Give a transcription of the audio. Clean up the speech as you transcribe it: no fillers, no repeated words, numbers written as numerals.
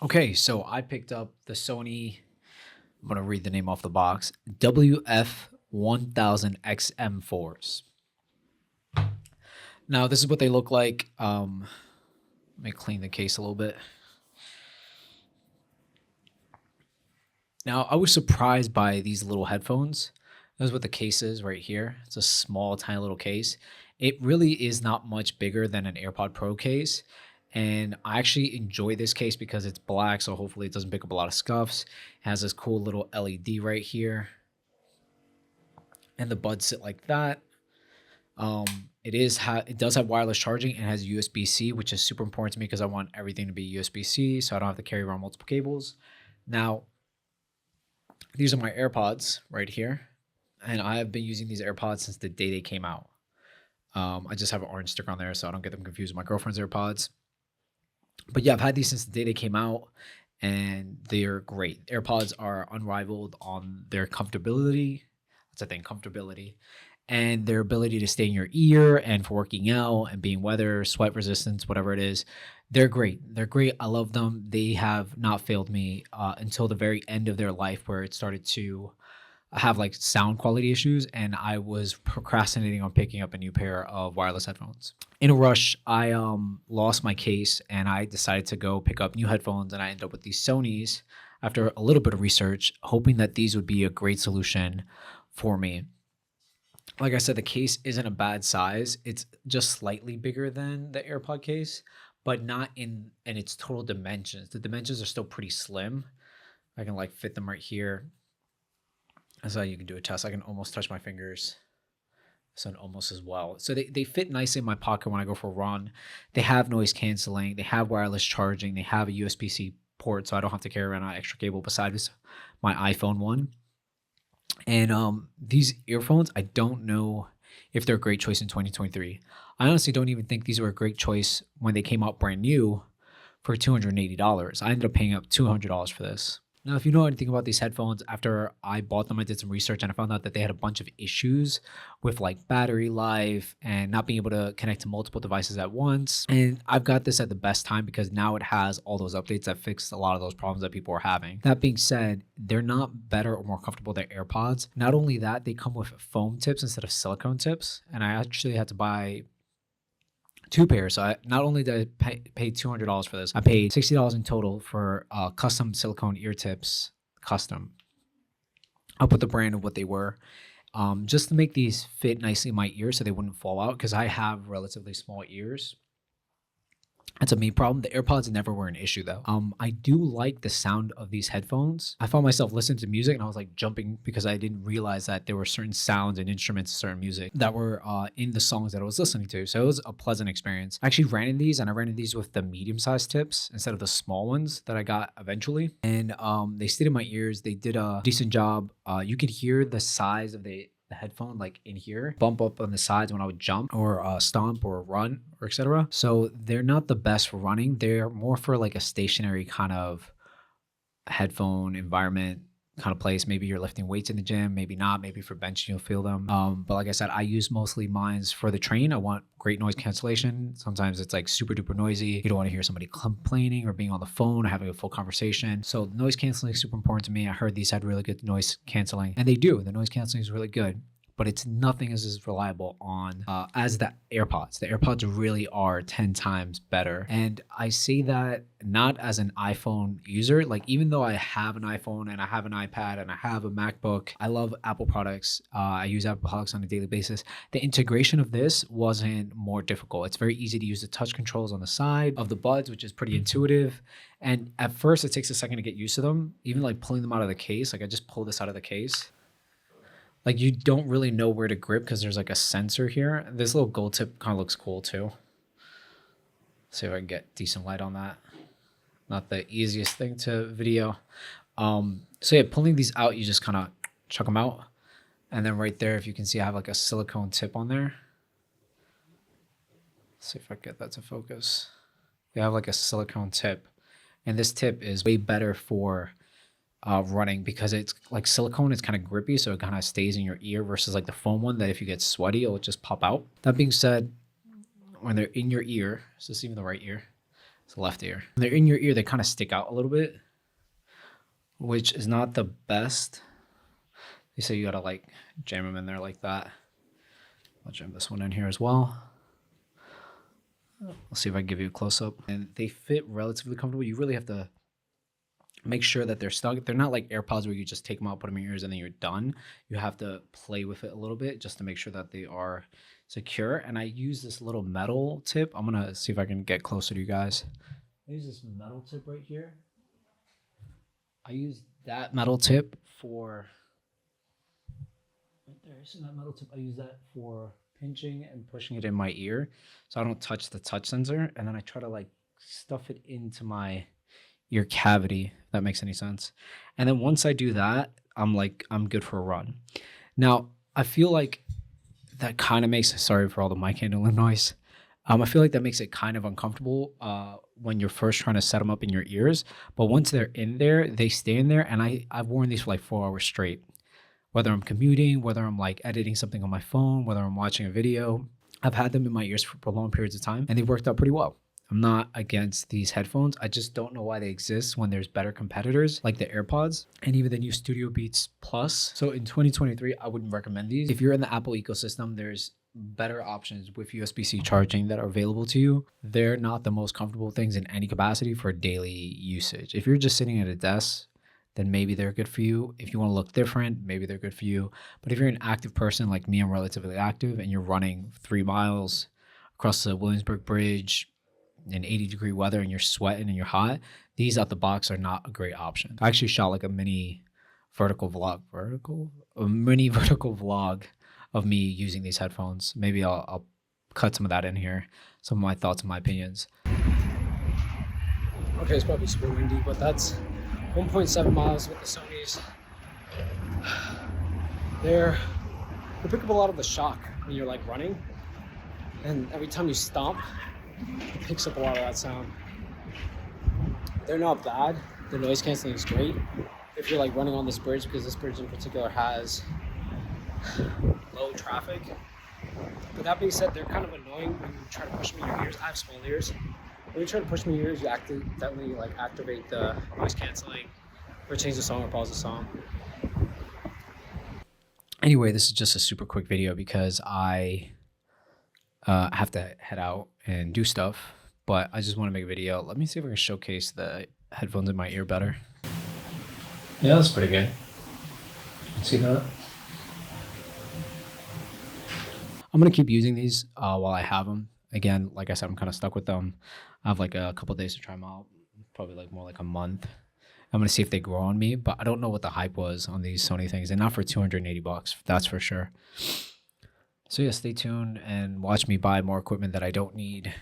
Okay, so I picked up the Sony, I'm going to read the name off the box, WF-1000XM4s. Now, this is what they look like. Let me clean the case a little bit. Now, I was surprised by these little headphones. That's what the case is right here. It's a small, tiny little case. It really is not much bigger than an AirPod Pro case. And I actually enjoy this case because it's black, so hopefully it doesn't pick up a lot of scuffs. It has this cool little LED right here. And the buds sit like that. It does have wireless charging and has USB-C, which is super important to me because I want everything to be USB-C, so I don't have to carry around multiple cables. Now, these are my AirPods right here, and I have been using these AirPods since the day they came out. I just have an orange sticker on there so I don't get them confused with my girlfriend's AirPods. But yeah, I've had these since the day they came out, and they're great. AirPods are unrivaled on their comfortability. That's a thing, comfortability. And their ability to stay in your ear and for working out and being weather, sweat resistance, whatever it is. They're great. They're great. I love them. They have not failed me until the very end of their life where it started to have like sound quality issues, and I was procrastinating on picking up a new pair of wireless headphones. In a rush, I lost my case and I decided to go pick up new headphones, and I ended up with these Sonys after a little bit of research, hoping that these would be a great solution for me. Like I said, the case isn't a bad size. It's just slightly bigger than the AirPod case, but not in its total dimensions. The dimensions are still pretty slim. I can like fit them right here. That's how you can do a test. I can almost touch my fingers. So almost as well. So they fit nicely in my pocket when I go for a run. They have noise canceling. They have wireless charging. They have a USB-C port, so I don't have to carry around an extra cable besides my iPhone one. And these earphones, I don't know if they're a great choice in 2023. I honestly don't even think these were a great choice when they came out brand new for $280. I ended up paying up $200 for this. Now, if you know anything about these headphones, after I bought them, I did some research and I found out that they had a bunch of issues with like battery life and not being able to connect to multiple devices at once. And I've got this at the best time because now it has all those updates that fix a lot of those problems that people are having. That being said, they're not better or more comfortable than AirPods. Not only that, they come with foam tips instead of silicone tips. And I actually had to buy two pairs. So I not only did I pay $200 for this, I paid $60 in total for custom silicone ear tips. Custom. I'll put the brand of what they were, just to make these fit nicely in my ear so they wouldn't fall out because I have relatively small ears. That's a me problem. The AirPods never were an issue though. I do like the sound of these headphones. I found myself listening to music and I was like jumping because I didn't realize that there were certain sounds and instruments, certain music that were in the songs that I was listening to. So it was a pleasant experience. I actually ran in these, and I ran in these with the medium-sized tips instead of the small ones that I got eventually. And they stayed in my ears. They did a decent job. You could hear the size of the headphone like in here bump up on the sides when I would jump or stomp or run or etc. So they're not the best for running. They're more for like a stationary kind of headphone environment kind of place. Maybe you're lifting weights in the gym, maybe not, maybe for bench you'll feel them. But like I said, I use mostly mines for the train. I want great noise cancellation. Sometimes it's like super duper noisy. You don't want to hear somebody complaining or being on the phone or having a full conversation. So noise canceling is super important to me. I heard these had really good noise canceling, and they do. The noise canceling is really good, but it's nothing as reliable on as the AirPods. The AirPods really are 10 times better. And I say that not as an iPhone user. Like, even though I have an iPhone and I have an iPad and I have a MacBook, I love Apple products. I use Apple products on a daily basis. The integration of this wasn't more difficult. It's very easy to use the touch controls on the side of the buds, which is pretty intuitive. And at first it takes a second to get used to them. Even like pulling them out of the case, like I just pulled this out of the case. Like, you don't really know where to grip because there's like a sensor here. This little gold tip kind of looks cool too. See if I can get decent light on that. Not the easiest thing to video. So yeah, pulling these out, you just kind of chuck them out. And then right there, if you can see, I have like a silicone tip on there. Let's see if I can get that to focus. You have like a silicone tip. And this tip is way better for running because it's like silicone. It's kind of grippy, so it kind of stays in your ear versus like the foam one that if you get sweaty, it'll just pop out. That being said, when they're in your ear, so this is even the right ear, It's the left ear. When they're in your ear, they kind of stick out a little bit, which is not the best. They say you gotta like jam them in there like that. I'll jam this one in here as well. Let's see if I can give you a close up. And they fit relatively comfortable. You really have to make sure that they're stuck. They're not like AirPods where you just take them out, put them in your ears, and then you're done. You have to play with it a little bit just to make sure that they are secure. And I use this little metal tip. I'm gonna see if I can get closer to you guys. I use this metal tip right here. I use that metal tip for right there. See that metal tip? I use that for pinching and pushing it in my ear so I don't touch the touch sensor, and then I try to like stuff it into my ear cavity, if that makes any sense. And then once I do that, I'm good for a run. Now I feel like that kind of makes, sorry for all the mic handling noise, I feel like that makes it kind of uncomfortable when you're first trying to set them up in your ears, but once they're in there, they stay in there. And I've worn these for like 4 hours straight. Whether I'm commuting, whether I'm like editing something on my phone, whether I'm watching a video, I've had them in my ears for prolonged periods of time, and they worked out pretty well. I'm not against these headphones. I just don't know why they exist when there's better competitors like the AirPods and even the new Studio Beats Plus. So in 2023, I wouldn't recommend these. If you're in the Apple ecosystem, there's better options with USB-C charging that are available to you. They're not the most comfortable things in any capacity for daily usage. If you're just sitting at a desk, then maybe they're good for you. If you want to look different, maybe they're good for you. But if you're an active person like me, I'm relatively active, and you're running 3 miles across the Williamsburg Bridge in 80-degree weather and you're sweating and you're hot, these out the box are not a great option. I actually shot like a mini vertical vlog of me using these headphones. Maybe I'll cut some of that in here, some of my thoughts and my opinions. Okay, it's probably super windy, but that's 1.7 miles with the Sonys. They pick up a lot of the shock when you're like running, and every time you stomp, it picks up a lot of that sound. They're not bad. The noise canceling is great if you're like running on this bridge, because this bridge in particular has low traffic. But that being said, they're kind of annoying when you try to push them in your ears. I have small ears. When you try to push them in your ears, you definitely like activate the noise canceling or change the song or pause the song. Anyway, this is just a super quick video because I have to head out and do stuff, but I just want to make a video. Let me see if I can showcase the headphones in my ear better. Yeah, that's pretty good. See that? I'm going to keep using these while I have them. Again, like I said, I'm kind of stuck with them. I have like a couple days to try them out, probably like more like a month. I'm going to see if they grow on me, but I don't know what the hype was on these Sony things. They're not for $280, that's for sure. So yeah, stay tuned and watch me buy more equipment that I don't need.